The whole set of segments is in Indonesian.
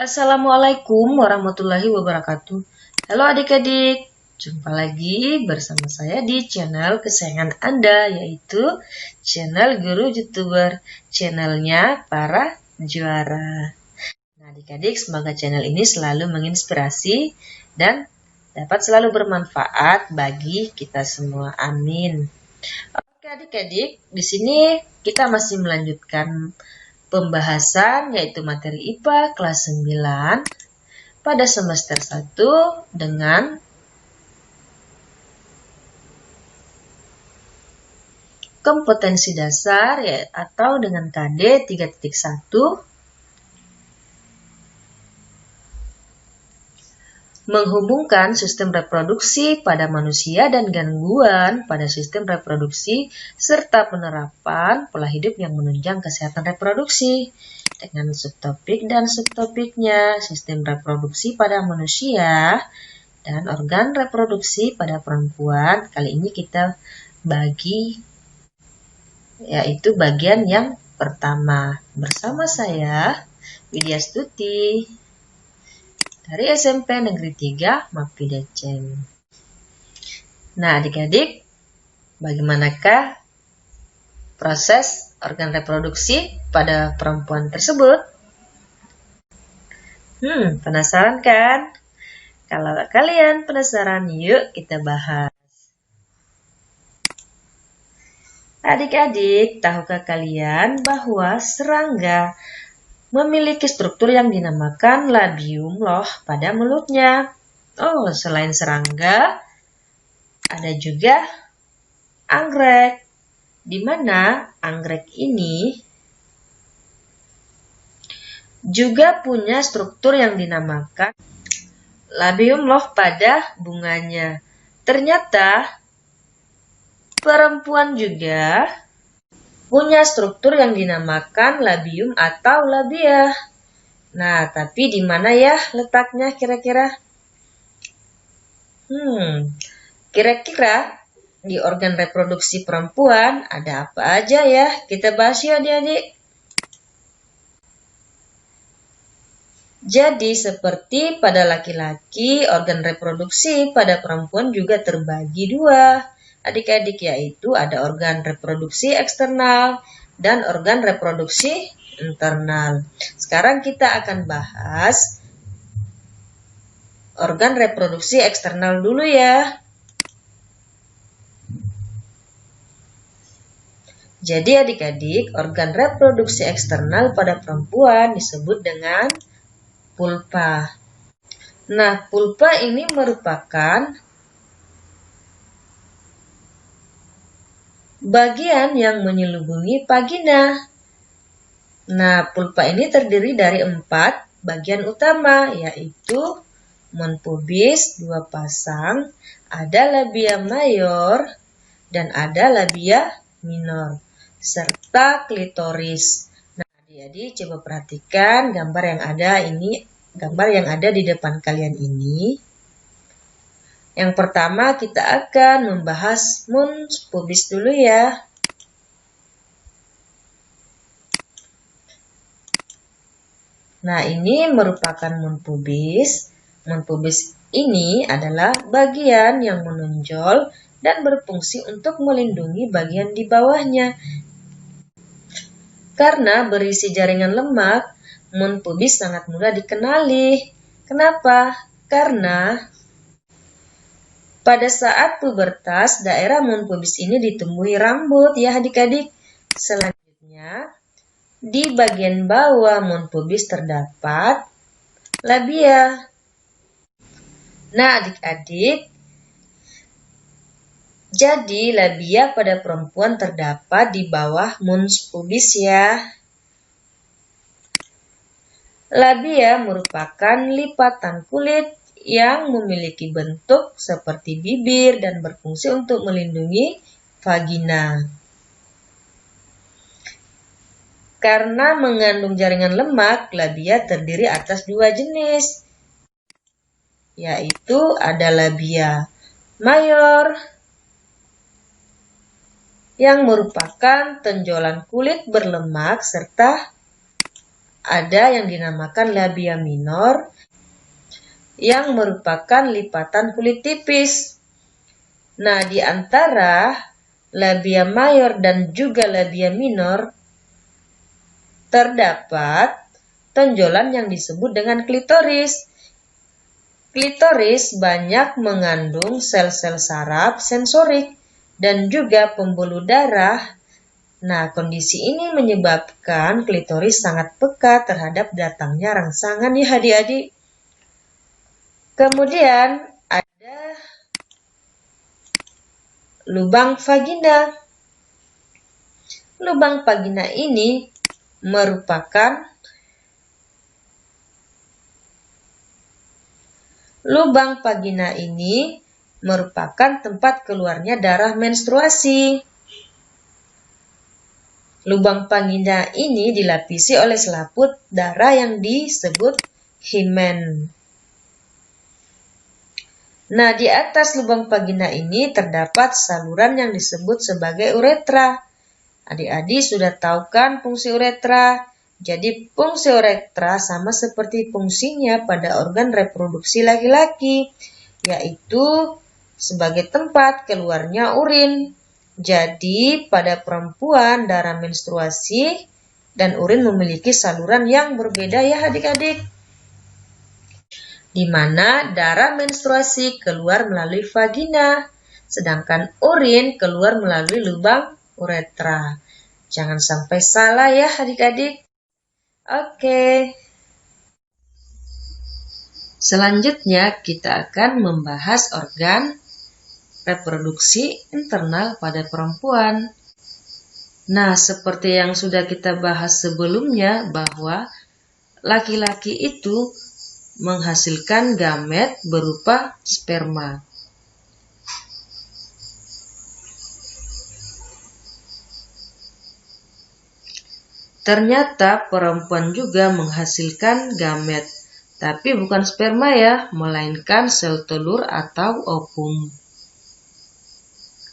Assalamualaikum warahmatullahi wabarakatuh. Halo adik-adik, jumpa lagi bersama saya di channel kesayangan Anda, yaitu channel Guru YouTuber, channelnya para juara. Nah adik-adik, semoga channel ini selalu menginspirasi dan dapat selalu bermanfaat bagi kita semua. Amin. Oke adik-adik, di sini kita masih melanjutkan pembahasan yaitu materi IPA kelas 9 pada semester 1 dengan kompetensi dasar atau dengan KD 3.1 menghubungkan sistem reproduksi pada manusia dan gangguan pada sistem reproduksi serta penerapan pola hidup yang menunjang kesehatan reproduksi dengan subtopik dan subtopiknya sistem reproduksi pada manusia dan organ reproduksi pada perempuan. Kali ini kita bagi yaitu bagian yang pertama bersama saya Widya Stuti dari SMP Negeri 3 Mapi Deceng. Nah adik-adik, bagaimanakah proses organ reproduksi pada perempuan tersebut? Penasaran kan? Kalau kalian penasaran, yuk kita bahas. Adik-adik, tahukah kalian bahwa serangga memiliki struktur yang dinamakan labium loh pada mulutnya? Oh, selain serangga, ada juga anggrek, di mana anggrek ini juga punya struktur yang dinamakan labium loh pada bunganya. Ternyata perempuan juga punya struktur yang dinamakan labium atau labia. Nah, tapi di mana ya letaknya kira-kira? Kira-kira di organ reproduksi perempuan ada apa aja ya? Kita bahas ya adik-adik. Jadi seperti pada laki-laki, organ reproduksi pada perempuan juga terbagi dua. Adik-adik, yaitu ada organ reproduksi eksternal dan organ reproduksi internal. Sekarang kita akan bahas organ reproduksi eksternal dulu ya. Jadi adik-adik, organ reproduksi eksternal pada perempuan disebut dengan pulpa. Nah, pulpa ini merupakan bagian yang menyelubungi vagina. Nah, pulpa ini terdiri dari 4 bagian utama, yaitu mon pubis 2 pasang, ada labia mayor, dan ada labia minor, serta klitoris. Nah, adik-adik coba perhatikan gambar yang ada di depan kalian ini. Yang pertama kita akan membahas mons pubis dulu ya. Nah, ini merupakan mon pubis. Mon pubis ini adalah bagian yang menonjol dan berfungsi untuk melindungi bagian di bawahnya. Karena berisi jaringan lemak, mon pubis sangat mudah dikenali. Kenapa? Karena pada saat pubertas, daerah mon pubis ini ditemui rambut ya adik-adik. Selanjutnya, di bagian bawah mon pubis terdapat labia. Nah adik-adik, jadi labia pada perempuan terdapat di bawah mons pubis ya. Labia merupakan lipatan kulit yang memiliki bentuk seperti bibir dan berfungsi untuk melindungi vagina. Karena mengandung jaringan lemak, labia terdiri atas 2 jenis, yaitu ada labia mayor yang merupakan tonjolan kulit berlemak serta ada yang dinamakan labia minor yang merupakan lipatan kulit tipis. Nah, di antara labia mayor dan juga labia minor terdapat tonjolan yang disebut dengan klitoris. Klitoris banyak mengandung sel-sel saraf sensorik dan juga pembuluh darah. Nah, kondisi ini menyebabkan klitoris sangat peka terhadap datangnya rangsangan ya adik-adik. Kemudian ada lubang vagina. Lubang vagina ini merupakan tempat keluarnya darah menstruasi. Lubang vagina ini dilapisi oleh selaput darah yang disebut himen. Nah, di atas lubang vagina ini terdapat saluran yang disebut sebagai uretra. Adik-adik sudah tahu kan fungsi uretra? Jadi fungsi uretra sama seperti fungsinya pada organ reproduksi laki-laki, yaitu sebagai tempat keluarnya urin. Jadi pada perempuan darah menstruasi dan urin memiliki saluran yang berbeda ya adik-adik. Di mana darah menstruasi keluar melalui vagina, sedangkan urin keluar melalui lubang uretra. Jangan sampai salah ya adik-adik. Oke. Selanjutnya kita akan membahas organ reproduksi internal pada perempuan. Nah, seperti yang sudah kita bahas sebelumnya bahwa laki-laki itu menghasilkan gamet berupa sperma. Ternyata perempuan juga menghasilkan gamet, tapi bukan sperma ya, melainkan sel telur atau ovum.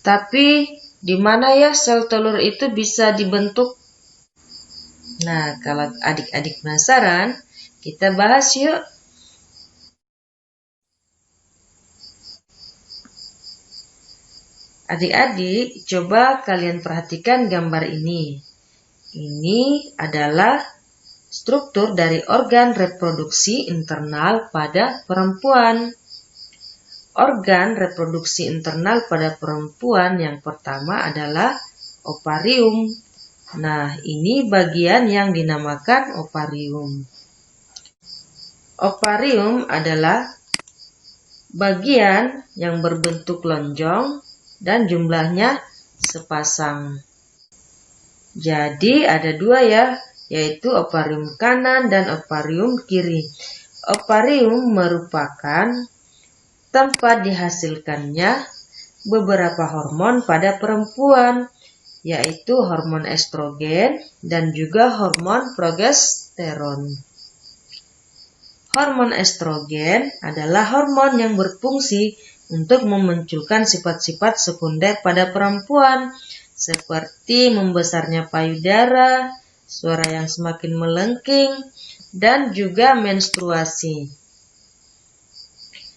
Tapi di mana ya sel telur itu bisa dibentuk? Nah, kalau adik-adik penasaran, kita bahas yuk. Adik-adik, coba kalian perhatikan gambar ini. Ini adalah struktur dari organ reproduksi internal pada perempuan. Organ reproduksi internal pada perempuan yang pertama adalah ovarium. Nah, ini bagian yang dinamakan ovarium. Ovarium adalah bagian yang berbentuk lonjong dan jumlahnya sepasang. Jadi ada dua ya, yaitu ovarium kanan dan ovarium kiri. Ovarium merupakan tempat dihasilkannya beberapa hormon pada perempuan, yaitu hormon estrogen dan juga hormon progesteron. Hormon estrogen adalah hormon yang berfungsi untuk memunculkan sifat-sifat sekunder pada perempuan, seperti membesarnya payudara, suara yang semakin melengking, dan juga menstruasi.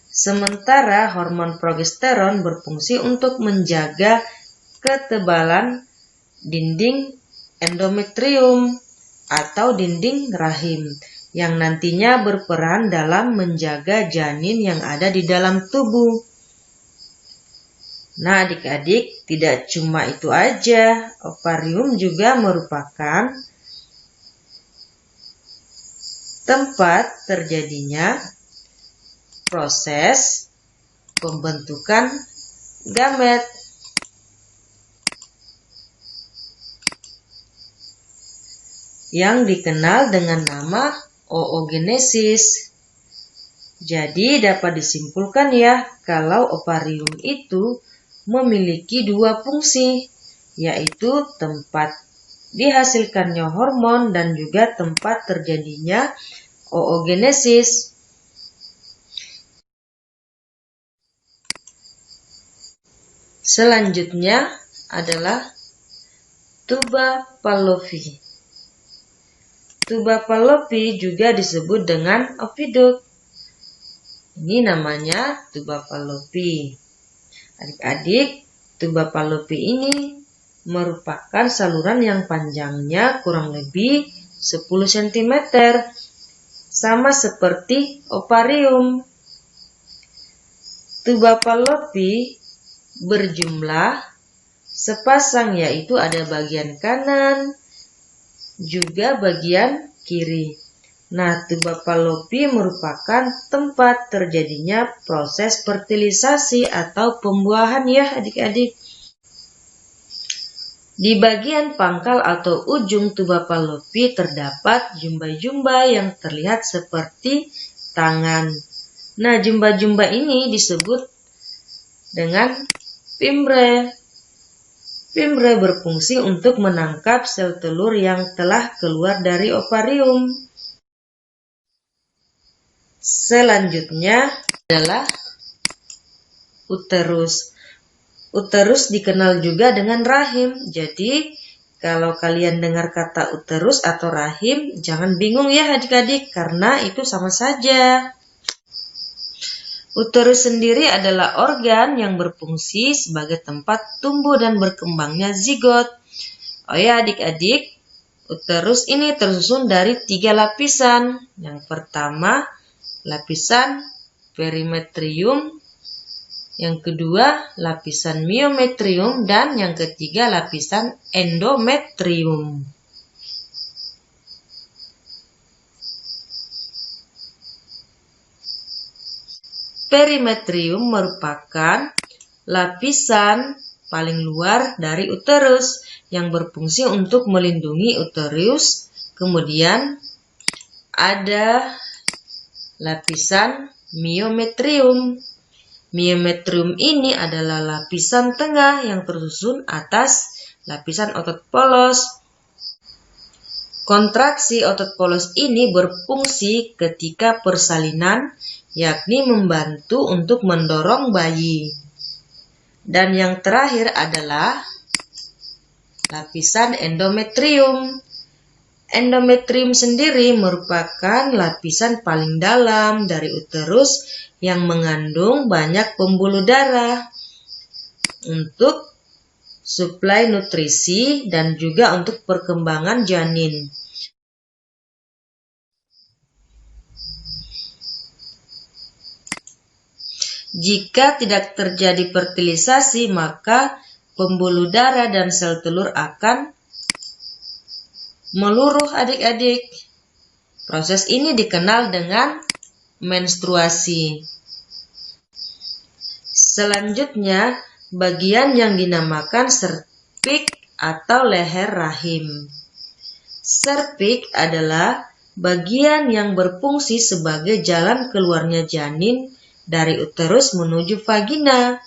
Sementara hormon progesteron berfungsi untuk menjaga ketebalan dinding endometrium atau dinding rahim, yang nantinya berperan dalam menjaga janin yang ada di dalam tubuh. Nah, adik-adik, tidak cuma itu aja, ovarium juga merupakan tempat terjadinya proses pembentukan gamet. Yang dikenal dengan nama oogenesis. Jadi dapat disimpulkan ya, kalau ovarium itu memiliki dua fungsi, yaitu tempat dihasilkannya hormon dan juga tempat terjadinya oogenesis. Selanjutnya adalah tuba Pavlovi. Tuba Fallopi juga disebut dengan oviduct. Ini namanya tuba Fallopi. Adik-adik, tuba Fallopi ini merupakan saluran yang panjangnya kurang lebih 10 cm, sama seperti ovarium. Tuba Fallopi berjumlah sepasang, yaitu ada bagian kanan juga bagian kiri. Nah, tuba Fallopi merupakan tempat terjadinya proses fertilisasi atau pembuahan ya adik-adik. Di bagian pangkal atau ujung tuba Fallopi terdapat jumba-jumba yang terlihat seperti tangan. Nah, jumba-jumba ini disebut dengan fimbre. Fimbre berfungsi untuk menangkap sel telur yang telah keluar dari ovarium. Selanjutnya adalah uterus. Uterus dikenal juga dengan rahim. Jadi, kalau kalian dengar kata uterus atau rahim, jangan bingung ya adik-adik, karena itu sama saja. Uterus sendiri adalah organ yang berfungsi sebagai tempat tumbuh dan berkembangnya zigot. Oh ya adik-adik, uterus ini tersusun dari 3 lapisan. Yang pertama, lapisan perimetrium. Yang kedua, lapisan miometrium. Dan yang ketiga, lapisan endometrium. Perimetrium merupakan lapisan paling luar dari uterus yang berfungsi untuk melindungi uterus. Kemudian ada lapisan miometrium. Miometrium ini adalah lapisan tengah yang tersusun atas lapisan otot polos. Kontraksi otot polos ini berfungsi ketika persalinan, yakni membantu untuk mendorong bayi. Dan yang terakhir adalah lapisan endometrium. Endometrium sendiri merupakan lapisan paling dalam dari uterus yang mengandung banyak pembuluh darah untuk suplai nutrisi dan juga untuk perkembangan janin. Jika tidak terjadi fertilisasi, maka pembuluh darah dan sel telur akan meluruh adik-adik. Proses ini dikenal dengan menstruasi. Selanjutnya, bagian yang dinamakan serviks atau leher rahim. Serviks adalah bagian yang berfungsi sebagai jalan keluarnya janin dari uterus menuju vagina.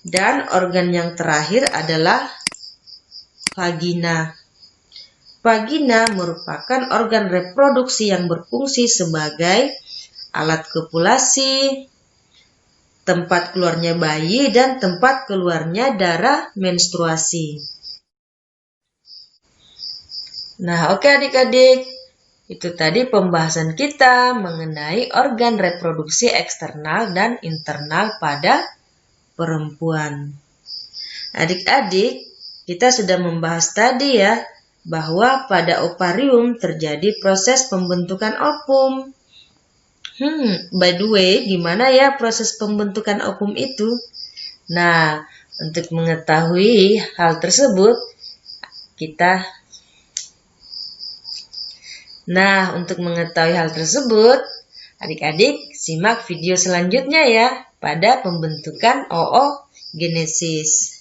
Dan organ yang terakhir adalah vagina. Vagina merupakan organ reproduksi yang berfungsi sebagai alat kopulasi, tempat keluarnya bayi, dan tempat keluarnya darah menstruasi. Nah, oke adik-adik. Itu tadi pembahasan kita mengenai organ reproduksi eksternal dan internal pada perempuan. Adik-adik, kita sudah membahas tadi ya, bahwa pada ovarium terjadi proses pembentukan ovum. By the way, gimana ya proses pembentukan ovum itu? Nah, untuk mengetahui hal tersebut, adik-adik simak video selanjutnya ya pada pembentukan oogenesis.